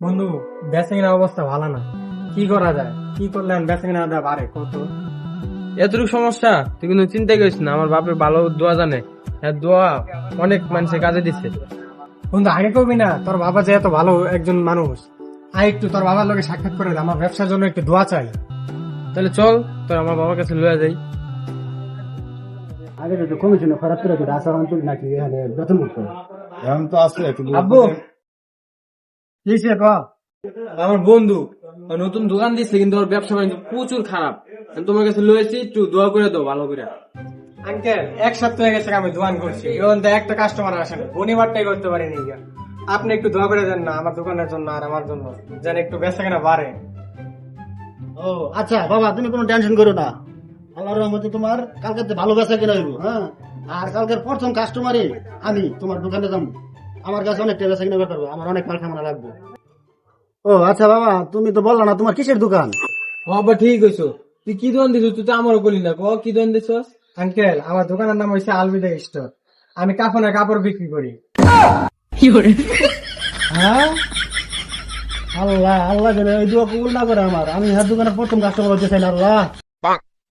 বন্ধু, বেচা অবস্থা ভালো না। কি করা যায়? কি করলে বেচা কিনা বাড়ে কত? এতটুকু সমস্যা তুই কিন্তু চিন্তা করিস না, আমার বাপের ভালো দোয়া জানে, দোয়া অনেক মানুষের কাজে দিচ্ছে। বন্ধু, আগে কবি না তোর বাবা যে এত ভালো একজন মানুষ। আয় একটু তোর বাবার লগে সাক্ষাৎ করে দে, আমার ব্যবসার জন্য একটু দোয়া চাই। তাহলে চল তোর আমার বাবার কাছে লয়ে যাই। আগে তো কমিশনে খারাপ করে দিতে আসার অঞ্চল নাকি এখানে বেতন করতে এখন তো আছে একটু আব্বু, কিসে ক? আমার বন্ধু নতুন দোকান দিচ্ছে, কিন্তু ওর ব্যবসা বাণিজ্য প্রচুর খারাপ। আমি তোমার কাছে লয়েছি, একটু দোয়া করে দাও ভালো করে। আঙ্কেল, এক সপ্তাহ হয়ে গেছে আমি দোকান করছি, এখন তো একটা কাস্টমার আসে না, শনিবারটাই করতে পারিনি। আপনি একটু দোয়া করে দেন না আমার দোকানের জন্য আর আমার জন্য, যেন একটু বেচা কেনা বাড়ে। ও আচ্ছা বাবা, তুমি কোনো টেনশন করো না। আল্লাহর রহমতে তোমার কালকে ভালো বেচা কিনা হইব। হ্যাঁ, আর কালকের প্রথম কাস্টমারে আমি তোমার দোকানে যাবো। আমার কাছে অনেক বেচা কিনা করতে হবে, আমার অনেক মাল খামানা লাগবে। ও আচ্ছা বাবা, তুমি তো বললা না তোমার কিসের দোকান? বাবা ঠিক হয়েছো, তুই কি দোকান দিছ? তুই তো আমারও বলি না, কি দোকান দিছ? আঙ্কেল, আমার দোকানের নাম হচ্ছে আলবিদা স্টোর। আমি কাপড়ের কাপড় বিক্রি করি। হ্যাঁ, আল্লাহ আল্লাহ যেন এই দোয়া কবুল না করে আমার। আমি হ্যাঁ দোকানের প্রথম কাস্টমার হতে চাই না আল্লাহ।